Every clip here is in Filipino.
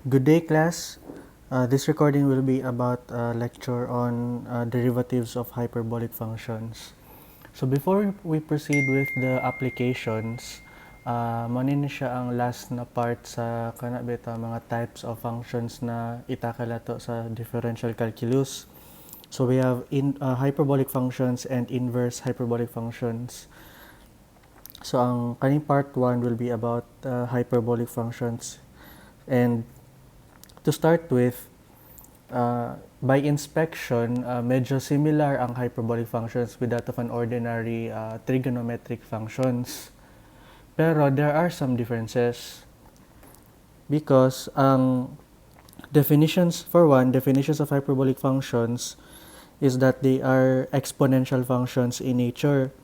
Good day, class. This recording will be about a lecture on derivatives of hyperbolic functions. So before we proceed with the applications, manin siya ang last na part sa mga types of functions na itakala to sa differential calculus. So we have hyperbolic functions and inverse hyperbolic functions. So ang kaning part 1 will be about hyperbolic functions. And to start with, by inspection, medyo similar ang hyperbolic functions with that of an ordinary trigonometric functions. Pero there are some differences because definitions of hyperbolic functions is that they are exponential functions in nature.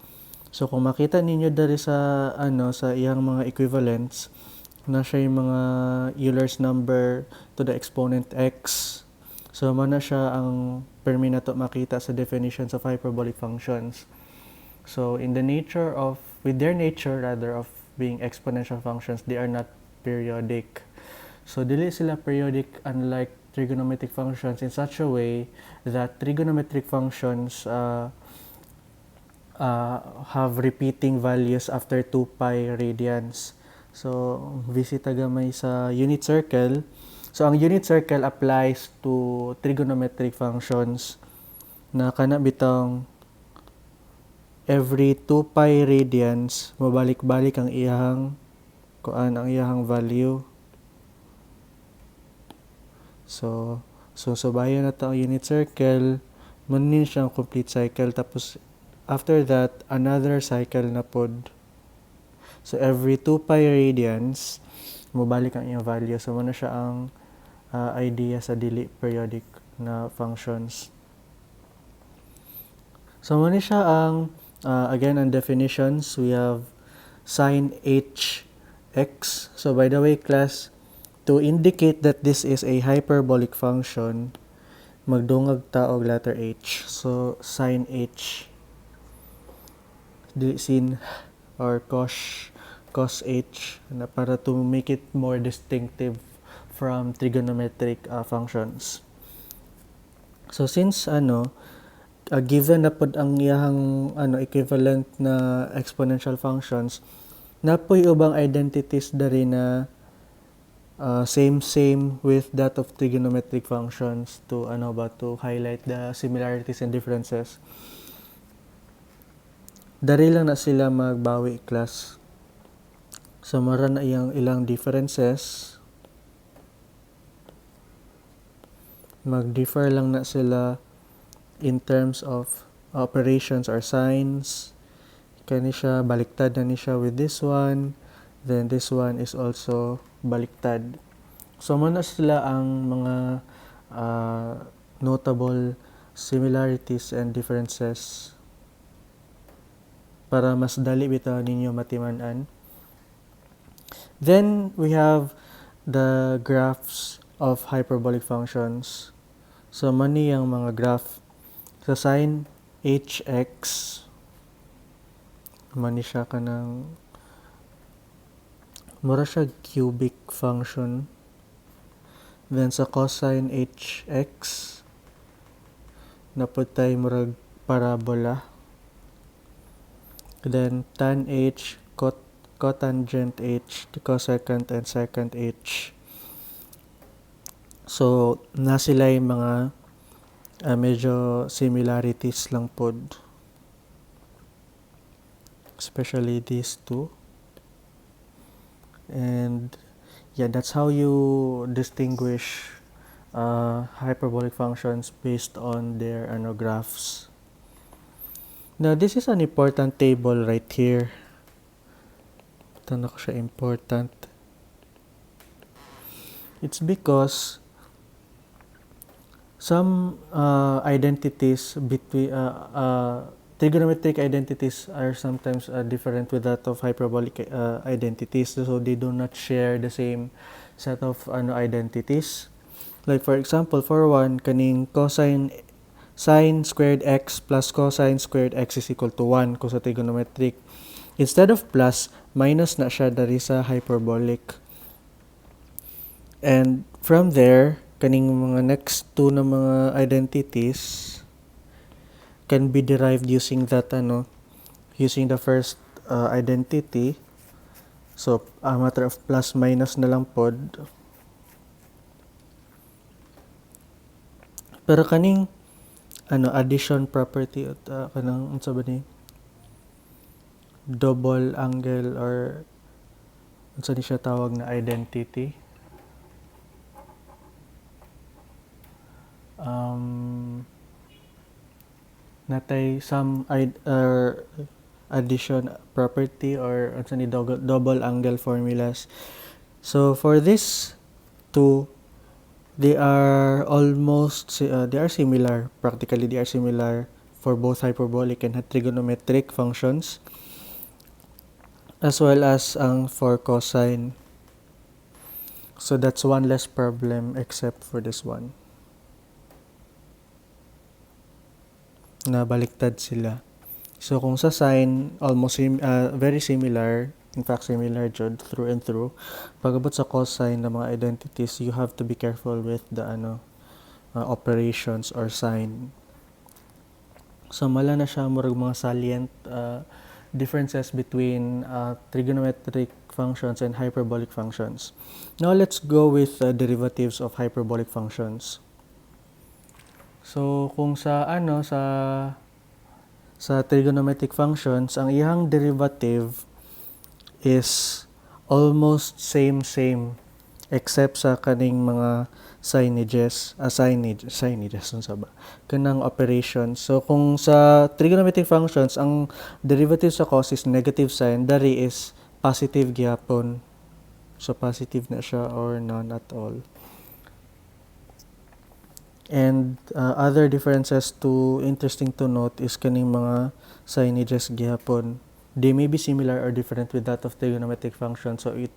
So kung makita ninyo dali sa sa iyang mga equivalents, na siya yung mga Euler's number to the exponent x. So mana siya ang permi na to makita sa definitions of hyperbolic functions. So with their nature of being exponential functions, they are not periodic. So dili sila periodic unlike trigonometric functions in such a way that trigonometric functions have repeating values after 2 pi radians. So, visita gamay sa unit circle. So, ang unit circle applies to trigonometric functions na kana bitang every 2 pi radians, mabalik-balik ang iyahang value. So sabayan na ta ang unit circle, manin siyang complete cycle. Tapos, after that, another cycle na pod. So, every 2 pi radians, mabalik ang iyong value. So, muna siya ang idea sa dili periodic na functions. So, muna siya ang, again, ang definitions. We have sin hx. So, by the way, class, to indicate that this is a hyperbolic function, magdungag ta og letter h. So, sin h, sin or cos h na para to make it more distinctive from trigonometric functions. So since given na pod ang iyang equivalent na exponential functions, napoy ubang identities dari na same with that of trigonometric functions to highlight the similarities and differences. Dari lang na sila magbawi, class. So, mara na ilang differences. Mag-differ lang na sila in terms of operations or signs. Kani siya, baliktad na ni siya with this one. Then, this one is also baliktad. So, muna sila ang mga notable similarities and differences para mas dali bitaw ninyo matiman-an. Then, we have the graphs of hyperbolic functions. So, mani ang mga graph. Sa sin hx, mani siya kanang mura siya cubic function. Then, sa cosine hx, naputay murag parabola. Then, tan h, cotangent h, cosecant and secant h. So, na sila yung mga medyo similarities lang pod. Especially these two. And yeah, that's how you distinguish hyperbolic functions based on their graphs. Now, this is an important table right here. Tanong ko siya important. It's because some identities between trigonometric identities are sometimes different with that of hyperbolic identities. So they do not share the same set of identities. Like for example, for one, kaning sine squared x plus cosine squared x is equal to 1 kung sa trigonometric. Instead of plus, minus na siya dari sa hyperbolic. And from there, kaning mga next two na mga identities can be derived using that using the first identity. So a matter of plus minus na lang pod. Pero kaning addition property at kanang unsa ba ni double angle or unsa ni siya tawag na identity. Natay some addition property or unsa ni double angle formulas. So for this two, they are similar. Practically, they are similar for both hyperbolic and trigonometric functions, as well as for cosine. So that's one less problem except for this one. Na baliktad sila. So kung sa sine, almost very similar, in fact similar jud through and through. Pagabot sa cosine ng mga identities, you have to be careful with the operations or sign. So mala na siya murag mga salient differences between trigonometric functions and hyperbolic functions. Now let's go with derivatives of hyperbolic functions. So kung sa trigonometric functions, ang iyang derivative is almost same except sa kaning mga signages unsa ba kanang operations. So kung sa trigonometric functions ang derivative sa cos is negative sign, dari is positive gyapon. So positive na siya or none at all. And other differences interesting to note is kaning mga signages gyapon. They may be similar or different with that of trigonometric function, so it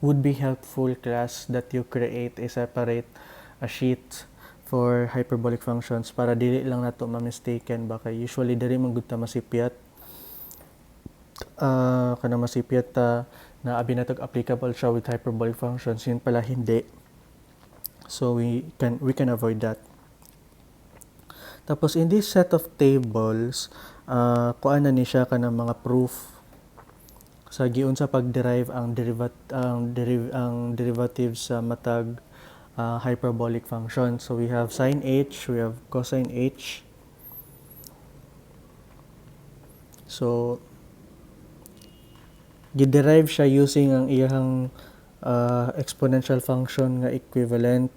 would be helpful, class, that you create a separate sheet for hyperbolic functions para dili lang nato ma-mistaken. Baka usually diri man gud ta masipyat na abi natog applicable siya with hyperbolic functions, yun pala hindi. So we can avoid that. Tapos in this set of tables, kuan na ni siya kanang mga proof sa giunsa pag-derive ang derivatives sa matag hyperbolic function. So we have sin h, we have cosine h. So gi-derive siya using ang iyang exponential function nga equivalent.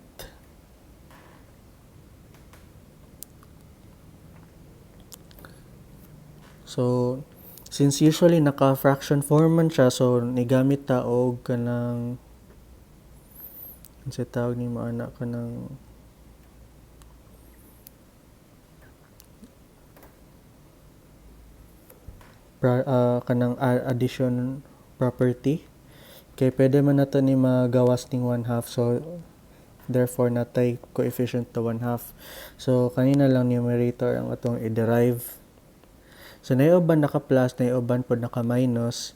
So since usually naka-fraction form man siya, so nigamit ta og kanang unsa tawag ni mo ana kanang addition property. Kay pwede man nato ni magawas ning 1/2, so therefore natay coefficient to 1/2. So kanina lang numerator ang atong i-derive. So naiuban naka-plus, naiuban pod naka-minus.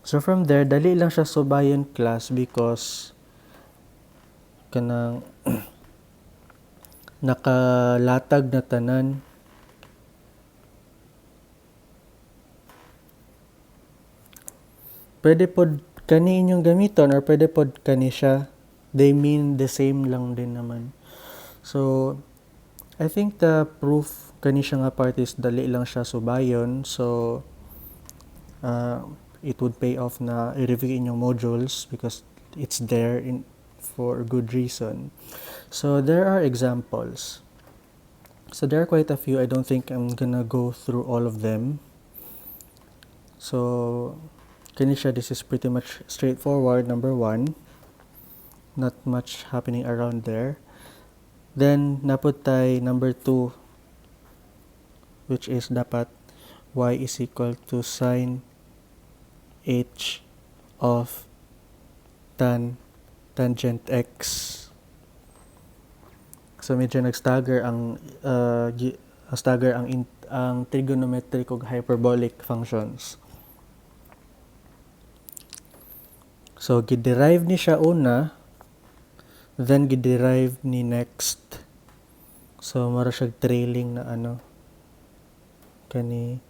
So from there dali lang siya subayon, class, because kanang nakalatag na tanan. Pwede pod kani inyong gamiton or pwede pod kani siya. They mean the same lang din naman. So I think the proof kani siya nga part is dali lang siya subayon. So it would pay off na i-review inyong modules because it's there for good reason. So there are examples. So there are quite a few. I don't think I'm gonna go through all of them. So kani siya, this is pretty much straightforward. Number 1, not much happening around there. Then naput tay number 2, which is dapat y is equal to sine h of tangent x. So medyo nag-stagger ang trigonometric ug hyperbolic functions. So giderive ni siya una then giderive ni next. So mara siya trailing na kani.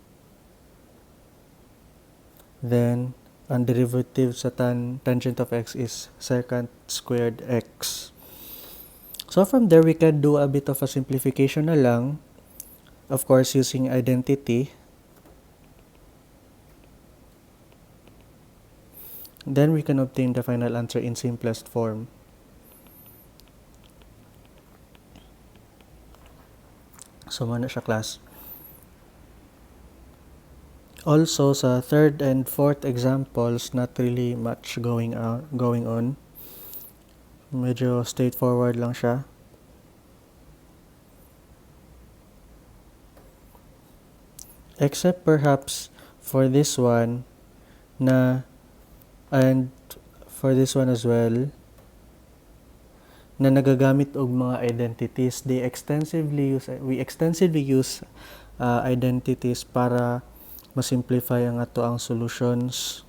Then ang derivative sa tangent of x is secant squared x. So from there, we can do a bit of a simplification na lang. Of course, using identity. Then we can obtain the final answer in simplest form. So, muna siya class. Also, sa third and fourth examples, not really much going on. Medyo straightforward lang siya. Except perhaps for this one and for this one as well, na nagagamit og mga identities. We extensively use identities para ma-simplify ang ato ang solutions.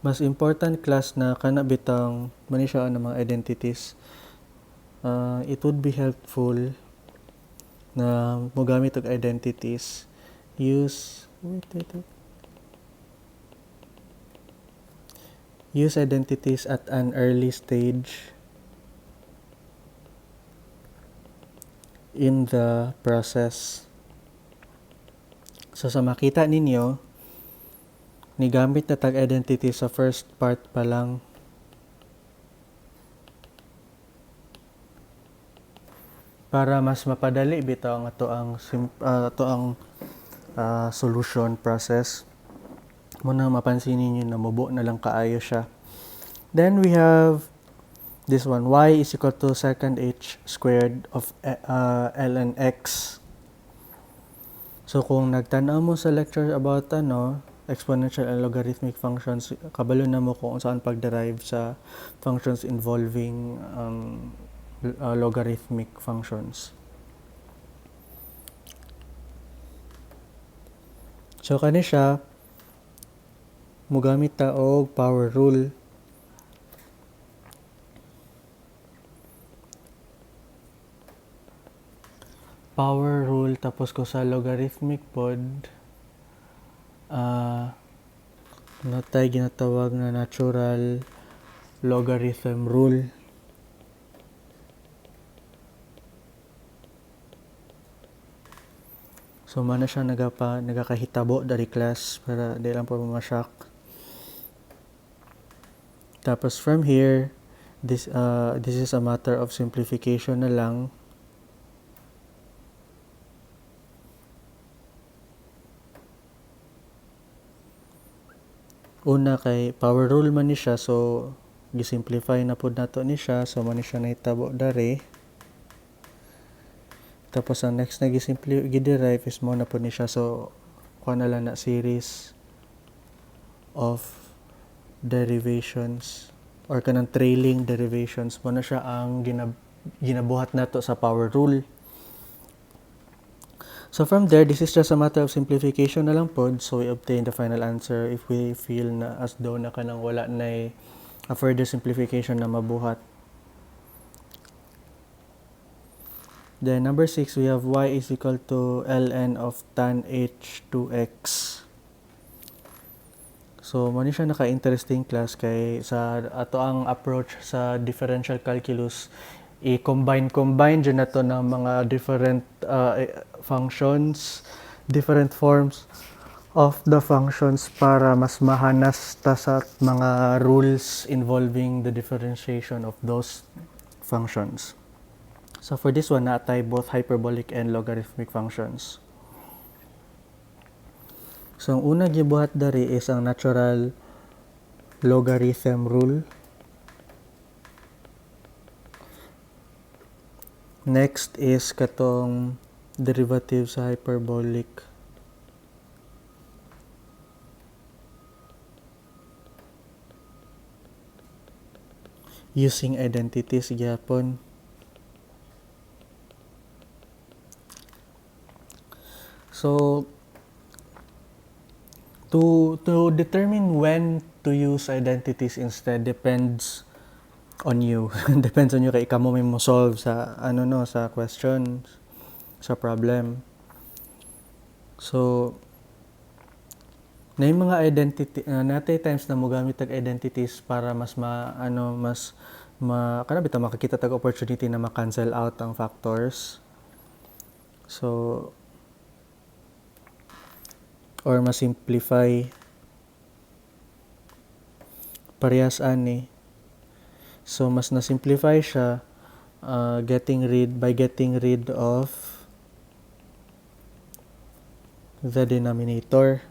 Mas important class na kana bitang mani siya ng mga identities. It would be helpful na mogamit og identities. Use identities at an early stage in the process. So sa makita ninyo, nigamit na tag identity sa first part pa lang. Para mas mapadali bitaw ang ato ang solution process. Muna mapansin niyo na mubo na lang kaayo siya. Then we have this one, y is equal to secant h squared of ln x. So kung nagtanaw mo sa lecture about exponential and logarithmic functions, kabalo na mo kung saan pag-derive sa functions involving logarithmic functions. So kani siya mugamit ta og power rule. Tapos ko sa logarithmic pod natay ginatawag na natural logarithm rule. So mana siya nagakahitabo dari class para di lang po ma-shock. Tapos from here, this is a matter of simplification na lang. Una kay power rule man ni siya, so gisimplify na pud nato ni siya, so man ni siya nahitabo dari. Tapos ang next na giderive is mo na pud ni siya, so kuha na lang na series of derivations or kanang trailing derivations mo na siya ang ginabuhat nato sa power rule. So from there, this is just a matter of simplification na lang pod, so we obtain the final answer if we feel na as though na kanang wala na a further simplification na mabuhat. Then number 6, we have y is equal to ln of tan h2x. So mani siya naka-interesting class kay sa ato ang approach sa differential calculus, i-combine dyan na to ng mga different functions, different forms of the functions para mas mahanas ta sa mga rules involving the differentiation of those functions. So for this one, naatay both hyperbolic and logarithmic functions. So ang una gibuhat dari is ang natural logarithm rule. Next is katong derivative sa hyperbolic. Using identities gyapon. So to determine when to use identities instead depends on you. Depends on you kay ikaw mo may mo solve sa sa questions, sa problem. So na yung mga identity natay times na mo gamit tag identities para mas makakita tag opportunity na ma-cancel out ang factors. So or ma-simplify parehas ani. So mas na-simplify siya getting rid of the denominator.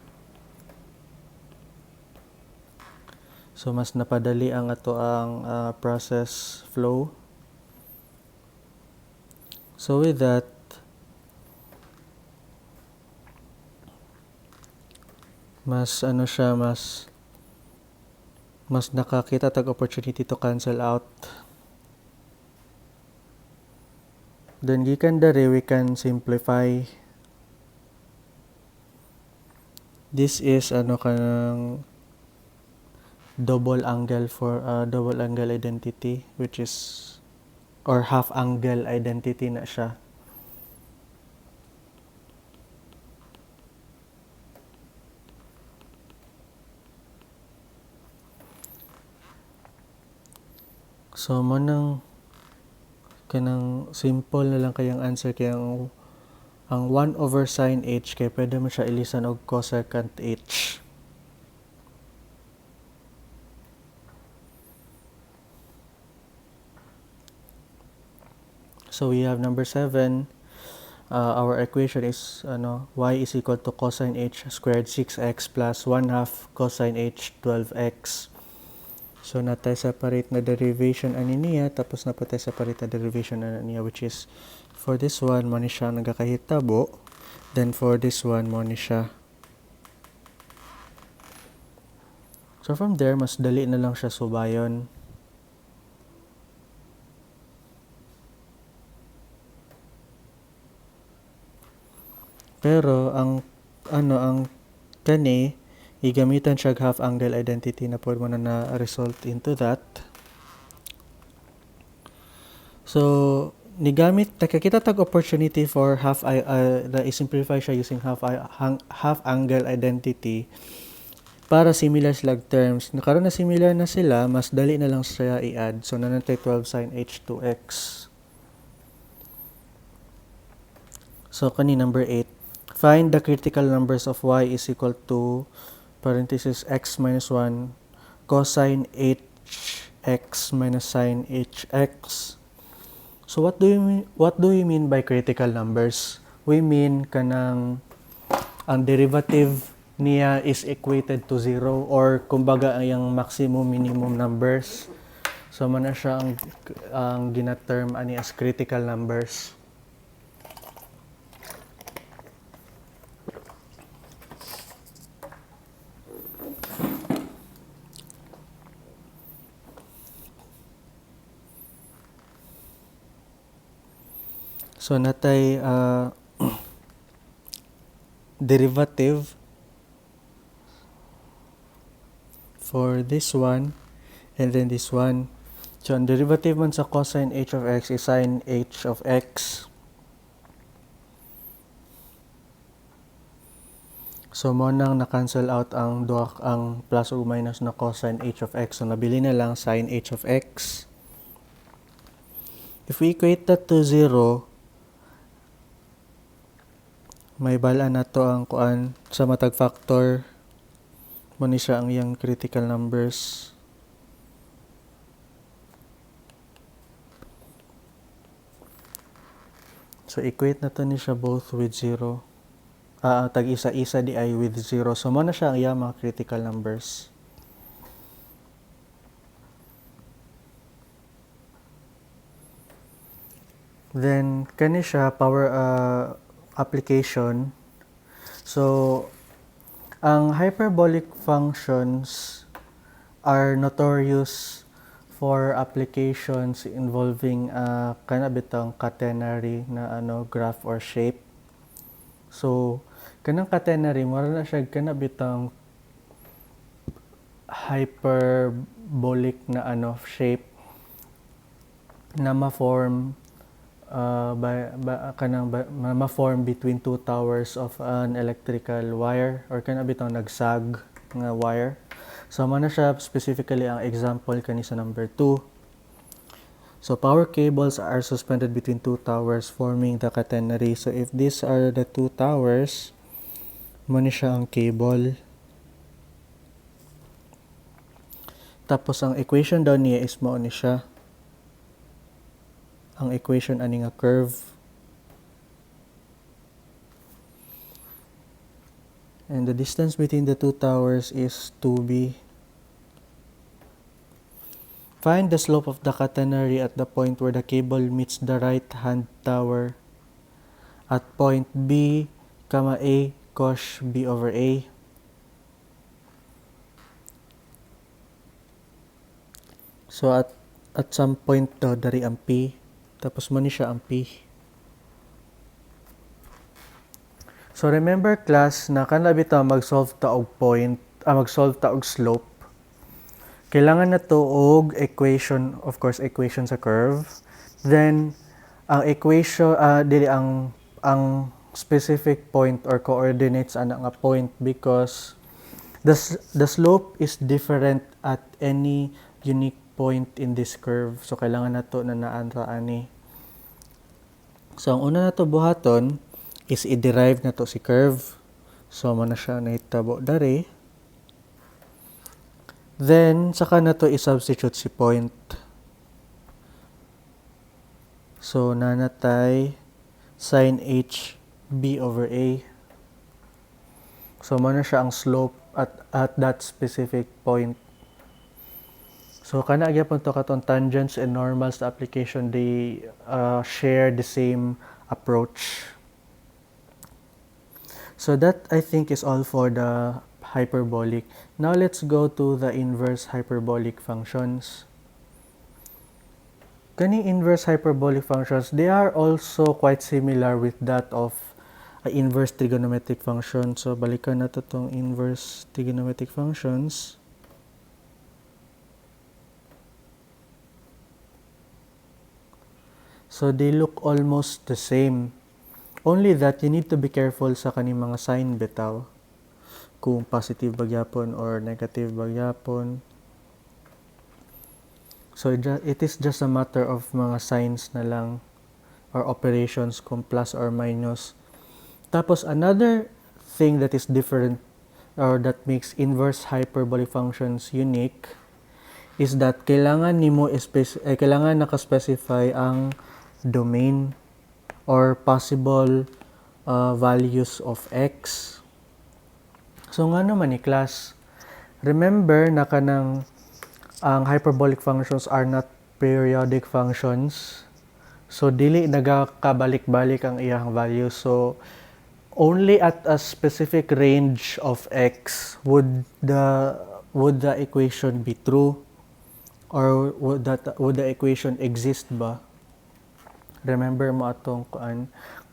So mas napadali ang ato ang process flow. So with that, mas nakakita tag opportunity to cancel out. Then gikan dere we can simplify. This is kanang double angle identity, which is or half angle identity na siya. So mo nang kanang simple na lang kayang answer kaya ang 1 over sin h kay pwede mo siya ilisan og cosecant h. So we have number 7. Our equation is y is equal to cosine h squared 6x plus 1/2 cosine h 12x. So natay separate na derivation ani niya tapos napatay separate na derivation ani niya, which is for this one mo ni siya nagakahitabo, then for this one mo ni siya. So from there mas dali na lang siya subayon. Pero ang kani igamitan siya half angle identity na pwede mo na result into that. So nigamit nakakita tag opportunity for na i-simplify siya using half angle identity para similar sila terms. Nakaroon na similar na sila, mas dali na lang siya i-add. So nanatay 12 sin h 2x. So kani number 8. Find the critical numbers of y is equal to parenthesis x minus 1 cosine hx minus sin hx. So what do we mean by critical numbers? We mean kanang ang derivative niya is equated to 0 or kumbaga ang maximum minimum numbers. So man na siya ang gina-term ani as critical numbers. So natay derivative for this one and then this one. So ang derivative man sa cosine h of x is sin h of x. So mo nang na-cancel out ang plus or minus na cosine h of x. So nabili na lang sin h of x. If we equate that to 0, may bala na to ang kuan sa matag factor mo ni siya ang iyang critical numbers. So equate na to ni siya both with 0. Tag isa-isa di ay with 0. So mo na siya ang iyang mga critical numbers. Then kani siya power application. So ang hyperbolic functions are notorious for applications involving kanabitang catenary na graph or shape. So kanang catenary mo na siya kanabitang hyperbolic na shape na ma-form ma-form between two towers of an electrical wire or kana bitaw nagsag nga wire. So mo na siya specifically ang example kani sa number 2. So power cables are suspended between two towers forming the catenary. So if these are the two towers, mo ni siya ang cable. Tapos ang equation daw niya is mo ni siya ang equation ani nga curve. And the distance between the two towers is 2b. Find the slope of the catenary at the point where the cable meets the right-hand tower at point B, A, cos B over A. So at some point daw dari ang P, tapos mo ni siya ang P. So remember class na kanla bitaw mag-solve ta og slope. Kailangan na to og equation, of course equation sa curve. Then ang equation dili ang specific point or coordinates ana nga point because the slope is different at any unique point in this curve. So kailangan na to na naanra ani. So ang una na to buhaton is i-derive na to si curve. So mo na siya nahitabo dari. Then saka na to i-substitute si point. So nanatay sin h b over a. So mo na siya ang slope at that specific point. So kana gyapon to katon tangents and normals the application they share the same approach. So that I think is all for the hyperbolic. Now let's go to the inverse hyperbolic functions. Kani inverse hyperbolic functions, they are also quite similar with that of inverse trigonometric function. So balikan na to tong inverse trigonometric functions. So they look almost the same. Only that you need to be careful sa kaning mga sign bitaw. Kung positive bagyapon or negative bagyapon. So it is just a matter of mga signs na lang or operations kung plus or minus. Tapos another thing that is different or that makes inverse hyperbolic functions unique is that kailangan naka-specify ang domain or possible values of x. So nga naman ni class, remember na kanang ang hyperbolic functions are not periodic functions. So dili nagakabalik-balik ang iyang value. So only at a specific range of x would the equation be true or would the equation exist ba? Remember mo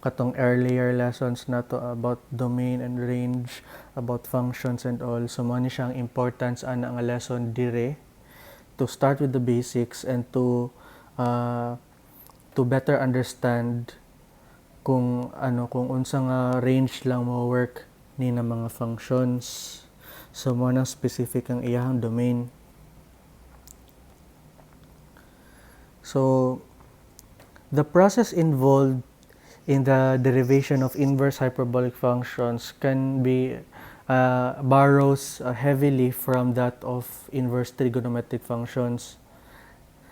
katong earlier lessons na to about domain and range, about functions and all. So mo ni siyang importance ana nga lesson dire to start with the basics and to better understand kung unsa nga range lang mo work ni na mga functions. So mo nang specific ang iyang domain. So the process involved in the derivation of inverse hyperbolic functions can be borrows heavily from that of inverse trigonometric functions.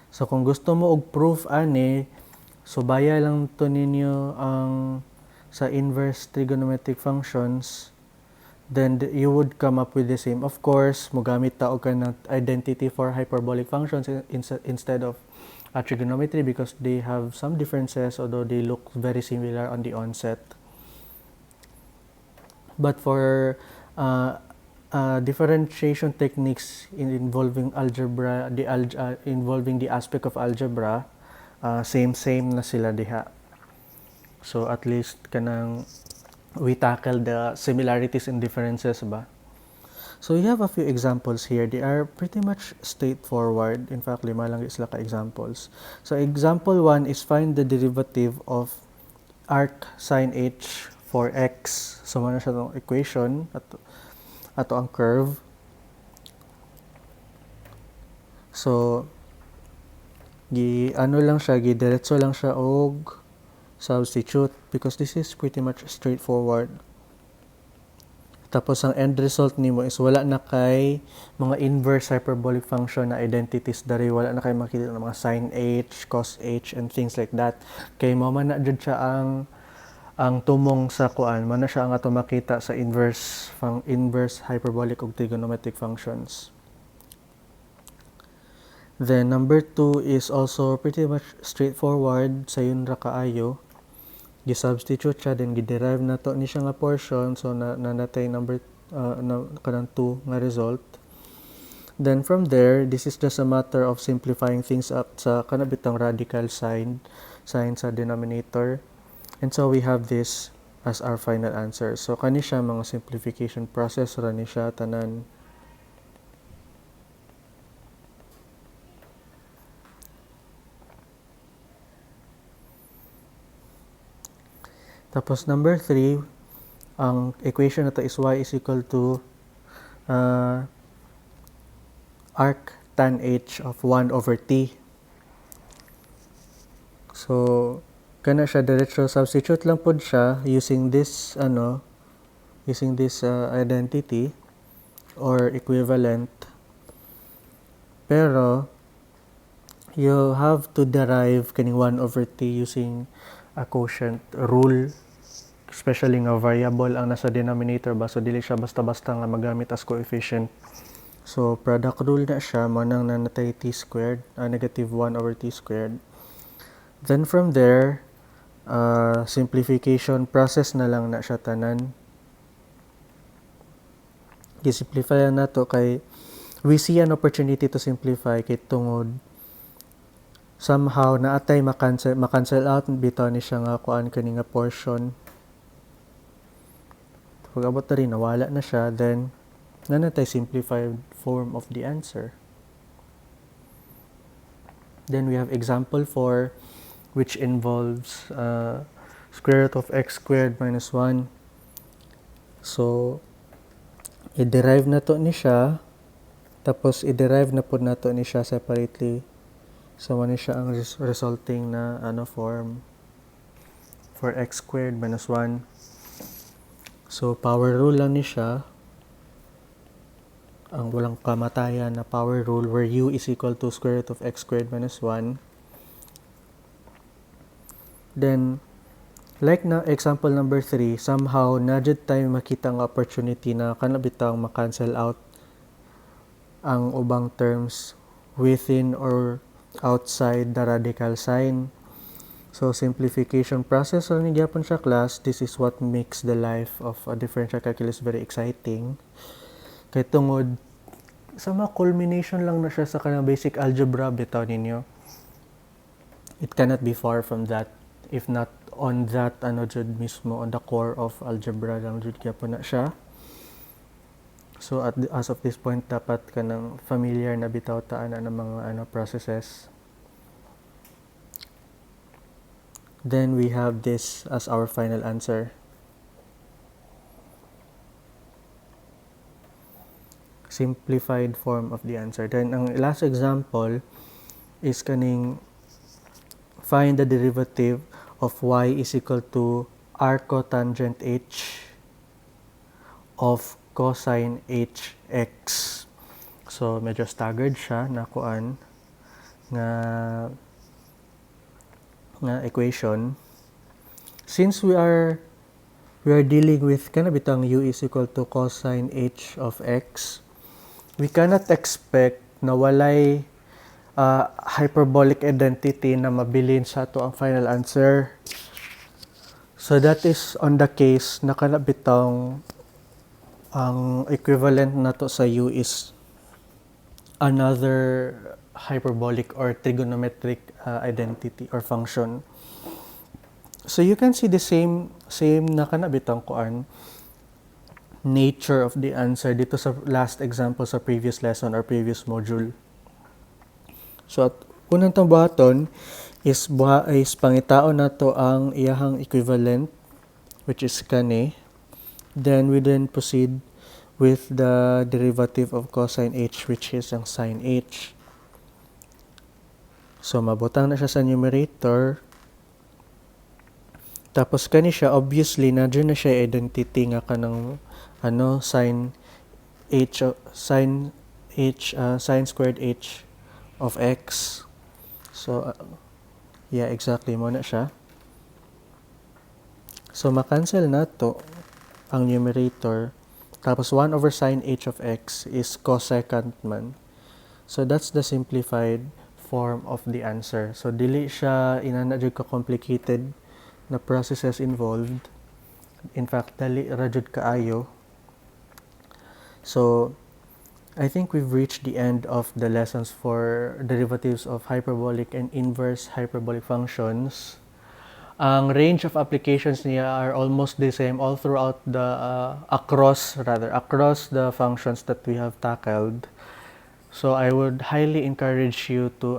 So kung gusto mo og proof ani, so baya lang to ninyo ang sa inverse trigonometric functions, then you would come up with the same. Of course, mogamit ta og kanang identity for hyperbolic functions instead of trigonometry because they have some differences although they look very similar on the onset. But for differentiation techniques involving algebra, involving the aspect of algebra, same na sila diha. So at least kanang we tackle the similarities and differences ba. So we have a few examples here. They are pretty much straightforward. In fact, lima lang sila ka examples. So example 1 is find the derivative of arc sine h for x. So mana siya itong equation ato ang curve. So ano lang siya, diretso lang siya og substitute because this is pretty much straightforward. Tapos ang end result nimo is wala na kay mga inverse hyperbolic function na identities dari, wala na kay makita ng mga sin h, cos h and things like that. Kay mo man na jud siya ang tumong sa kuan, man na siya ang ato makita sa inverse hyperbolic ug trigonometric functions. Then number 2 is also pretty much straightforward, sayon ra kaayo. Gi-substitute siya, then gi-derive na to ni siya nga portion, so natay number kanang 2 nga result. Then from there, this is just a matter of simplifying things up sa kanabitang radical sign sa denominator. And so we have this as our final answer. So kani siya mga simplification process ra ni siya tanan. Tapos number 3, ang equation na to is y is equal to arc tan h of 1 over t. So kana siya diretso substitute lang pod siya using this identity or equivalent. Pero you have to derive kaning 1 over t using a quotient rule, especially nga variable ang nasa denominator ba, so dili siya basta-basta nga magamit as coefficient. So product rule na siya, manang nanatay t squared, negative 1 over t squared. Then from there, simplification process na lang na siya tanan. I-simplify na to kay we see an opportunity to simplify kay tungod somehow naatay ma-cancel out bitaw ni siya nga kuan kani nga portion. Pag abot na rin, nawala na siya, then nanatay simplified form of the answer. Then we have example 4, which involves square root of x squared minus 1. So i-derive na to ni siya, tapos i-derive na po na to ni siya separately. So, ano siya ang resulting na form for x squared minus 1. So, power rule lang ni siya. Ang walang kamatayan na power rule where u is equal to square root of x squared minus 1. Then, like na example number 3, somehow, nadjud tayo makita ang opportunity na kanabitang ma-cancel out ang ubang terms within or outside the radical sign. So simplification process ni gyapon siya class. This is what makes the life of a differential calculus very exciting. Kay tungod sa mga culmination lang na siya sa kanang basic algebra bitaw ninyo. It cannot be far from that, if not on that jud mismo, on the core of algebra lang jud gyapon na siya. So as of this point, dapat ka ng familiar na bitaw taan ng mga processes. Then we have this as our final answer. Simplified form of the answer. Then ang last example is kaning find the derivative of y is equal to arcotangent h of cosine hx. So medyo staggered siya na kuan nga equation. Since we are dealing with kanabitang u is equal to cosine h of x, we cannot expect na walay hyperbolic identity na mabilin sa ato ang final answer. So that is on the case na kanabitang ang equivalent na to sa u is another hyperbolic or trigonometric identity or function. So you can see the same na kanabitang kuan nature of the answer dito sa last example sa previous lesson or previous module. So at unang tambaton is pangitaon nato ang iyahang equivalent, which is kani. Then we proceed with the derivative of cosine h, which is ang sine h. So mabutang na siya sa numerator. Tapos kani siya, obviously nandiyan na siya identity nga kanang sine squared h of x. So yeah, exactly mo na siya. So ma-cancel na to ang numerator. Tapos 1 over sine h of x is cosecant man. So that's the simplified form of the answer. So dili siya inanadjud ka complicated na processes involved. In fact, dali rajud kaayo. So I think we've reached the end of the lessons for derivatives of hyperbolic and inverse hyperbolic functions. Ang range of applications niya are almost the same all throughout the across the functions that we have tackled. So I would highly encourage you to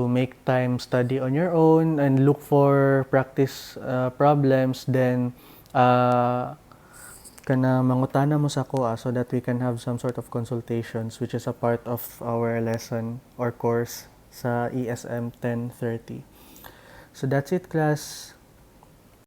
make time study on your own and look for practice problems, then kana mangutana mo sa ko so that we can have some sort of consultations, which is a part of our lesson or course sa ESM 1030. So that's it, class.